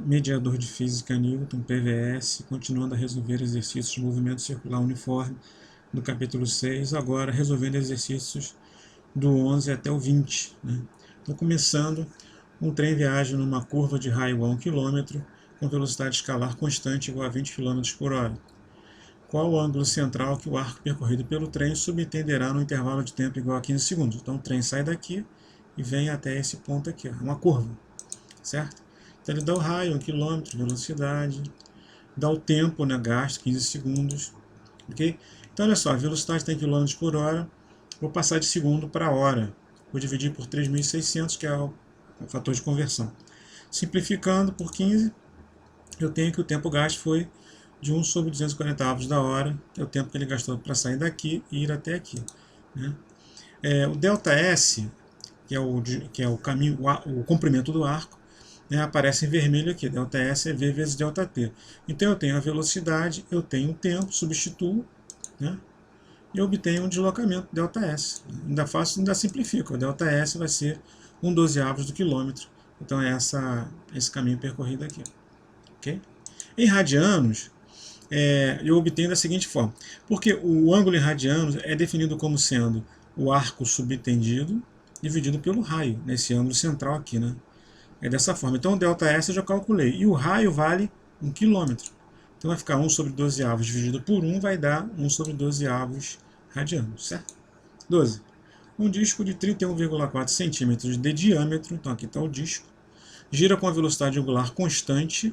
mediador de física Newton, PVS, continuando a resolver exercícios de movimento circular uniforme do capítulo 6, agora resolvendo exercícios do 11 até o 20. Né? Então, começando, um trem viaja numa curva de raio a 1 km com velocidade escalar constante igual a 20 km por hora. Qual o ângulo central que o arco percorrido pelo trem subtenderá no intervalo de tempo igual a 15 segundos? Então, o trem sai daqui e vem até esse ponto aqui, ó, uma curva, certo? Então, ele dá o raio, 1 km, velocidade, dá o tempo, né, gasto, 15 segundos, ok? Então, olha só, a velocidade está em km por hora, vou passar de segundo para hora, vou dividir por 3.600, que é o fator de conversão. Simplificando por 15, eu tenho que o tempo gasto foi de 1 sobre 240 avos da hora, que é o tempo que ele gastou para sair daqui e ir até aqui. Né? O ΔS, que é o caminho, o comprimento do arco, né, aparece em vermelho aqui. ΔS é V vezes ΔT. Então eu tenho a velocidade, eu tenho o tempo, substituo, né, e obtenho um deslocamento, ΔS. Ainda faço, ainda simplifico. O ΔS vai ser 1/12 do quilômetro. Então é esse caminho percorrido aqui. Okay? Em radianos, eu obtenho da seguinte forma. Porque o ângulo em radianos é definido como sendo o arco subtendido dividido pelo raio, nesse ângulo central aqui. Né? É dessa forma. Então o ΔS eu já calculei. E o raio vale 1 km. Então vai ficar 1 sobre 12 avos dividido por 1 vai dar 1 sobre 12 avos radianos, certo? 12. Um disco de 31,4 centímetros de diâmetro, então aqui está o disco, gira com a velocidade angular constante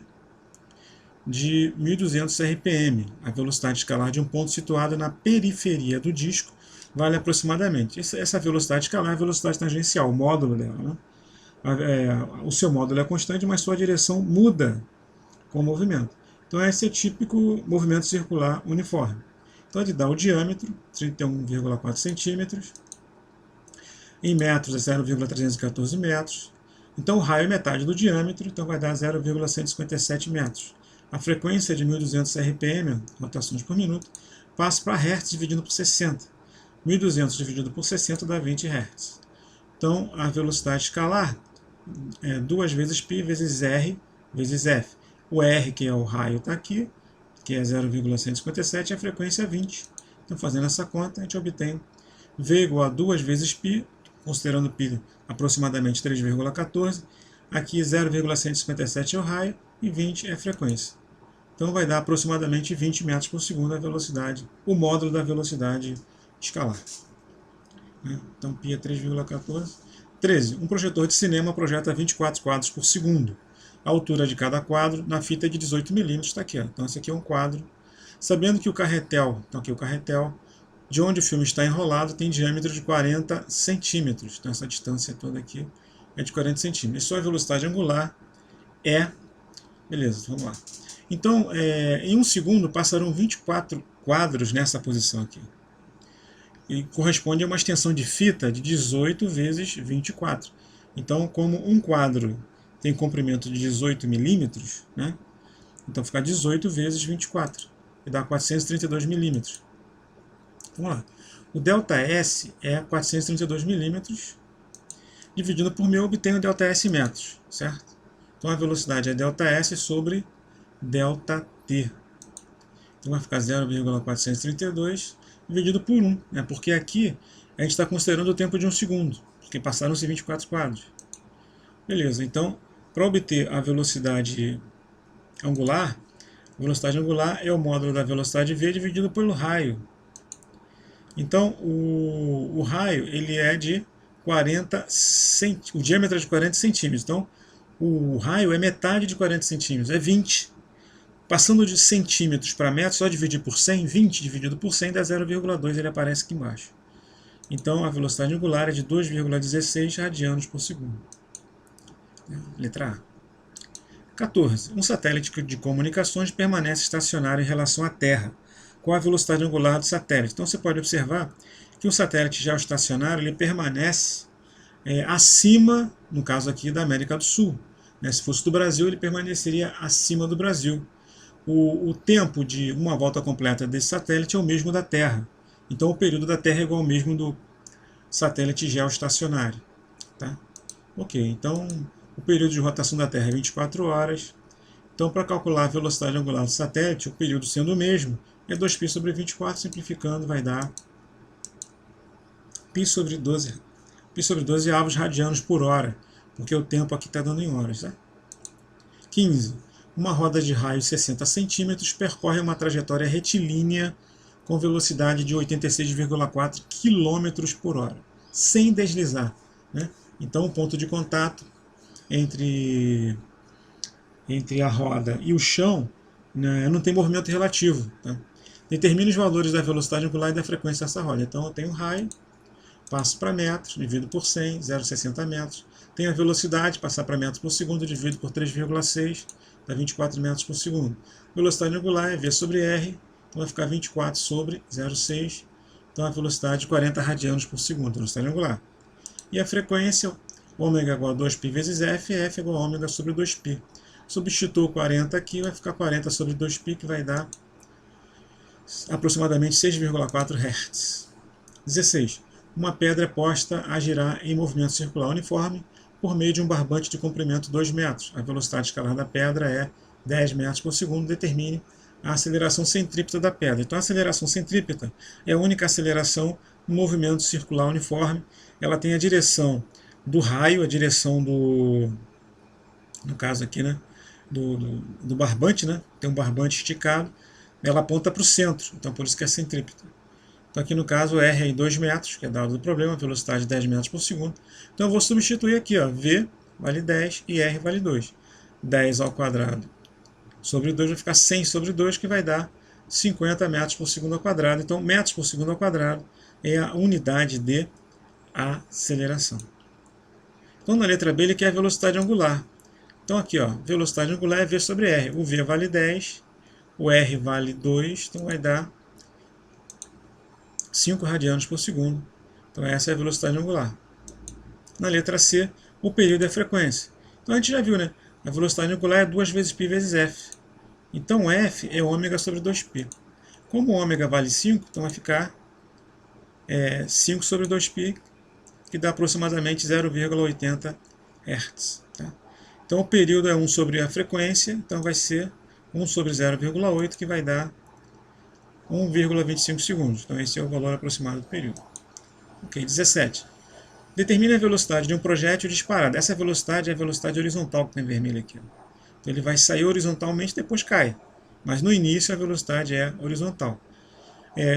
de 1.200 RPM. A velocidade escalar de um ponto situado na periferia do disco vale aproximadamente. Essa velocidade escalar é a velocidade tangencial, o módulo dela. Né? O seu módulo é constante, mas sua direção muda com o movimento. Então esse é típico movimento circular uniforme. Então ele dá o diâmetro, 31,4 centímetros, em metros é 0,314 metros. Então o raio é metade do diâmetro, então vai dar 0,157 metros. A frequência de 1.200 RPM, rotações por minuto, passa para Hz dividido por 60. 1.200 dividido por 60 dá 20 Hz. Então a velocidade escalar é 2 vezes π vezes R vezes F. O R, que é o raio, está aqui, que é 0,157, e a frequência é 20. Então, fazendo essa conta, a gente obtém V igual a 2 vezes π, considerando π aproximadamente 3,14. Aqui 0,157 é o raio e 20 é a frequência. Então vai dar aproximadamente 20 metros por segundo a velocidade, o módulo da velocidade escalar. Então π é 3,14. 13. Um projetor de cinema projeta 24 quadros por segundo. A altura de cada quadro na fita é de 18 mm, está aqui. Ó. Então esse aqui é um quadro. Sabendo que o carretel, então aqui o carretel, de onde o filme está enrolado, tem diâmetro de 40 centímetros. Então essa distância toda aqui é de 40 centímetros. E sua velocidade angular é... Beleza, vamos lá. Então, em um segundo, passarão 24 quadros nessa posição aqui. E corresponde a uma extensão de fita de 18 vezes 24. Então, como um quadro tem comprimento de 18 milímetros, né? Então fica 18 vezes 24, e dá 432 milímetros. Vamos lá. O ΔS é 432 milímetros, dividido por 1.000, obtenho o ΔS em metros, certo? Então a velocidade é ΔS sobre ΔT. Então vai ficar 0,432 dividido por 1, né? Porque aqui a gente está considerando o tempo de 1 segundo, porque passaram-se 24 quadros. Beleza, então para obter a velocidade angular é o módulo da velocidade v dividido pelo raio. Então o raio ele é de 40 centímetros, o diâmetro é de 40 centímetros. Então o raio é metade de 40 centímetros, é 20. Passando de centímetros para metros, só dividir por 100, 20 dividido por 100 dá 0,2, ele aparece aqui embaixo. Então a velocidade angular é de 2,16 radianos por segundo. Letra A. 14. Um satélite de comunicações permanece estacionário em relação à Terra. Qual a velocidade angular do satélite? Então você pode observar que o satélite geoestacionário ele permanece acima, no caso aqui, da América do Sul. Se fosse do Brasil, ele permaneceria acima do Brasil. O tempo de uma volta completa desse satélite é o mesmo da Terra. Então o período da Terra é igual ao mesmo do satélite geoestacionário. Tá? Ok, então O período de rotação da Terra é 24 horas. Então, para calcular a velocidade angular do satélite, o período sendo o mesmo, é 2π sobre 24, simplificando, vai dar π sobre 12 avos radianos por hora, porque o tempo aqui está dando em horas. Tá? 15. Uma roda de raio 60 centímetros percorre uma trajetória retilínea com velocidade de 86,4 km por hora, sem deslizar. Né? Então, o ponto de contato entre a roda e o chão, né, não tem movimento relativo. Tá? Determine os valores da velocidade angular e da frequência dessa roda. Então, eu tenho raio, passo para metros, divido por 100, 0,60 metros. Tenho a velocidade, passar para metros por segundo, divido por 3,6, dá 24 metros por segundo. Velocidade angular é V sobre R, então vai ficar 24 sobre 0,6, então a velocidade 40 radianos por segundo, velocidade angular. E a frequência, ômega igual a 2π vezes F, F igual a ômega sobre 2π. Substituo 40 aqui, vai ficar 40 sobre 2π, que vai dar aproximadamente 6,4 Hz. 16. Uma pedra é posta a girar em movimento circular uniforme por meio de um barbante de comprimento 2 metros. A velocidade escalar da pedra é 10 metros por segundo. Determine a aceleração centrípeta da pedra. Então, a aceleração centrípeta é a única aceleração no movimento circular uniforme. Ela tem a direção do raio, a direção do, no caso aqui, né, do barbante, né, tem um barbante esticado, ela aponta para o centro, então por isso que é centrípeta. Então aqui no caso R é em 2 metros, que é dado do problema, velocidade 10 metros por segundo. Então eu vou substituir aqui, ó, V vale 10 e R vale 2. 10 ao quadrado sobre 2 vai ficar 100 sobre 2, que vai dar 50 metros por segundo ao quadrado. Então metros por segundo ao quadrado é a unidade de aceleração. Então na letra B ele quer a velocidade angular. Então aqui, ó, velocidade angular é V sobre R. O V vale 10, o R vale 2, então vai dar 5 radianos por segundo. Então essa é a velocidade angular. Na letra C, o período é a frequência. Então a gente já viu, né? A velocidade angular é 2 vezes π vezes F. Então F é ômega sobre 2π. Como ômega vale 5, então vai ficar 5 sobre 2π, que dá aproximadamente 0,80 Hz. Tá? Então o período é 1 sobre a frequência, então vai ser 1 sobre 0,8, que vai dar 1,25 segundos. Então esse é o valor aproximado do período. Ok, 17. Determine a velocidade de um projétil disparado. Essa velocidade é a velocidade horizontal que está em vermelho aqui. Então ele vai sair horizontalmente e depois cai. Mas no início a velocidade é horizontal.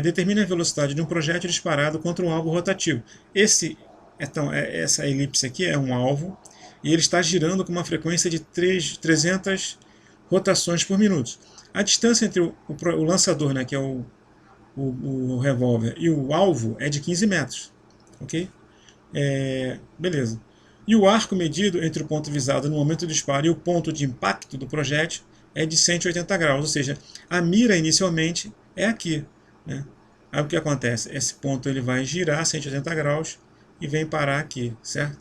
Determine a velocidade de um projétil disparado contra um alvo rotativo. Essa elipse aqui é um alvo e ele está girando com uma frequência de 300 rotações por minuto. A distância entre o lançador, né, que é o revólver, e o alvo é de 15 metros. Ok? Beleza. E o arco medido entre o ponto visado no momento do disparo e o ponto de impacto do projétil é de 180 graus. Ou seja, a mira inicialmente é aqui. Né? Aí o que acontece? Esse ponto ele vai girar 180 graus e vem parar aqui, certo?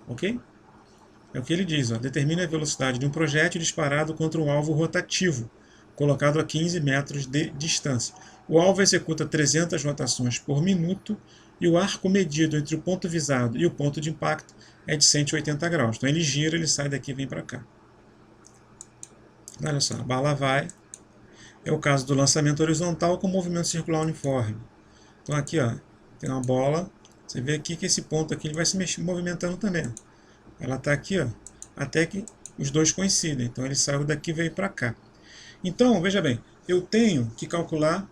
Ok? É o que ele diz, ó. Determine a velocidade de um projétil disparado contra um alvo rotativo, colocado a 15 metros de distância. O alvo executa 300 rotações por minuto e o arco medido entre o ponto visado e o ponto de impacto é de 180 graus. Então ele gira, ele sai daqui e vem para cá. Olha só, a bala vai. É o caso do lançamento horizontal com movimento circular uniforme. Então aqui, ó, tem uma bola. Você vê aqui que esse ponto aqui ele vai se movimentando também. Ela está aqui, ó, até que os dois coincidem. Então ele saiu daqui e veio para cá. Então, veja bem, eu tenho que calcular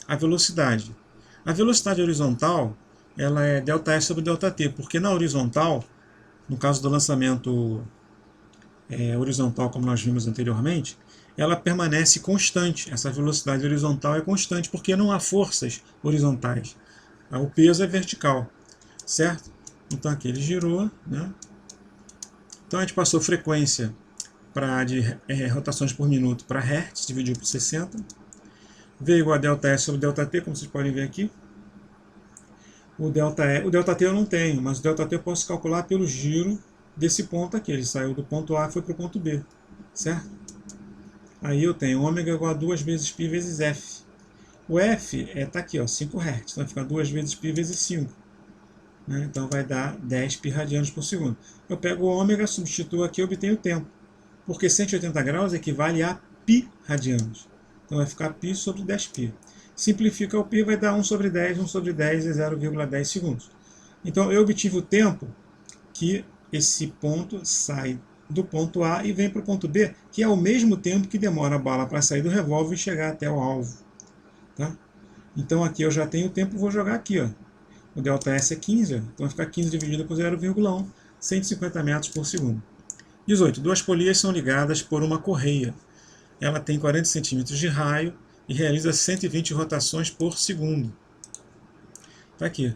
a velocidade. A velocidade horizontal ela é ΔS sobre ΔT, porque na horizontal, no caso do lançamento horizontal, como nós vimos anteriormente, ela permanece constante. Essa velocidade horizontal é constante, porque não há forças horizontais. O peso é vertical, certo? Então aqui ele girou, né? Então a gente passou frequência de rotações por minuto para Hertz, dividiu por 60. V igual a ΔS sobre ΔT, como vocês podem ver aqui. O ΔT eu não tenho, mas o ΔT eu posso calcular pelo giro desse ponto aqui. Ele saiu do ponto A e foi para o ponto B, certo? Aí eu tenho ômega igual a 2 vezes π vezes F. O F está aqui, ó, 5 Hz. Então vai ficar 2 vezes π vezes 5. né? Então vai dar 10 π radianos por segundo. Eu pego o ômega, substituo aqui e obtenho o tempo. Porque 180 graus equivale a π radianos. Então vai ficar π sobre 10π. Simplifica o π, vai dar 1 sobre 10, 1 sobre 10 é 0,10 segundos. Então eu obtive o tempo que esse ponto sai do ponto A e vem para o ponto B, que é o mesmo tempo que demora a bala para sair do revólver e chegar até o alvo. Tá? Então aqui eu já tenho o tempo, vou jogar aqui. Ó. O ΔS é 15, ó. Então vai ficar 15 dividido por 0,1, 150 metros por segundo. 18. Duas polias são ligadas por uma correia. Ela tem 40 centímetros de raio e realiza 120 rotações por segundo. Está aqui.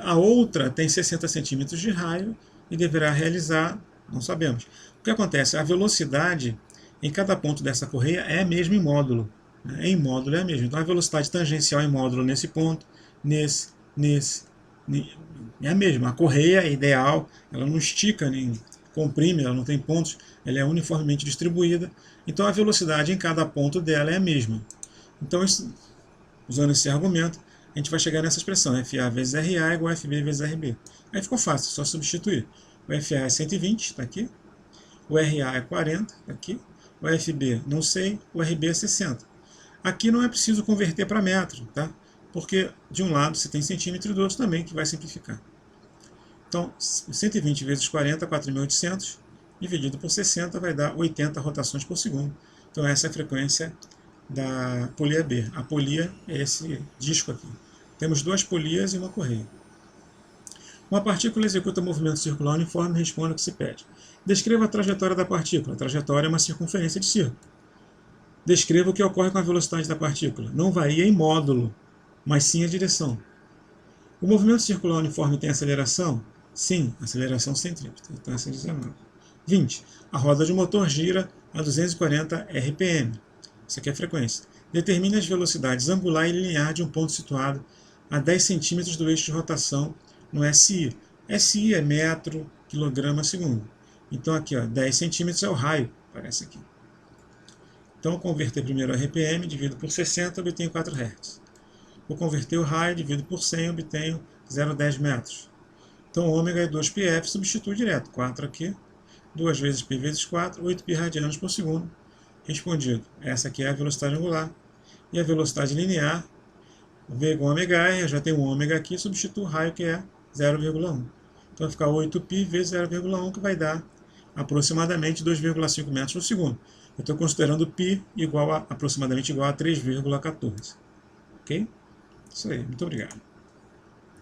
A outra tem 60 centímetros de raio e deverá realizar, não sabemos. O que acontece? A velocidade em cada ponto dessa correia é a mesma em módulo. Né? Em módulo é a mesma. Então a velocidade tangencial em módulo nesse ponto, nesse, é a mesma. A correia é ideal, ela não estica nem comprime, ela não tem pontos, ela é uniformemente distribuída. Então a velocidade em cada ponto dela é a mesma. Então, usando esse argumento, a gente vai chegar nessa expressão, FA vezes RA igual a FB vezes RB. Aí ficou fácil, só substituir. O FA é 120, está aqui. O RA é 40, está aqui. O FB, não sei. O RB é 60. Aqui não é preciso converter para metro, tá? Porque de um lado você tem centímetro e do outro também, que vai simplificar. Então, 120 vezes 40, 4.800, dividido por 60, vai dar 80 rotações por segundo. Então, essa é a frequência da polia B. A polia é esse disco aqui. Temos duas polias e uma correia. Uma partícula executa movimento circular uniforme e responde ao que se pede. Descreva a trajetória da partícula. A trajetória é uma circunferência de círculo. Descreva o que ocorre com a velocidade da partícula. Não varia em módulo, mas sim a direção. O movimento circular uniforme tem aceleração? Sim, aceleração centrípeta. Então essa é 19. 20. A roda de motor gira a 240 RPM. Isso aqui é a frequência. Determine as velocidades angular e linear de um ponto situado a 10 centímetros do eixo de rotação no SI. SI é metro, quilograma, segundo. Então aqui, ó, 10 centímetros é o raio, aparece aqui. Então, converter primeiro a RPM, divido por 60, obtenho 4 Hz. Vou converter o raio, divido por 100, obtenho 0,10 metros. Então, ômega é 2πf, substituo direto. 4 aqui, 2 vezes π vezes 4, 8 π radianos por segundo. Respondido. Essa aqui é a velocidade angular. E a velocidade linear, V igual a ωr, eu já tenho um ômega aqui, substituo o raio, que é 0,1. Então vai ficar 8π vezes 0,1, que vai dar aproximadamente 2,5 metros por segundo. Eu estou considerando π aproximadamente igual a 3,14. Ok? Isso aí. Muito obrigado.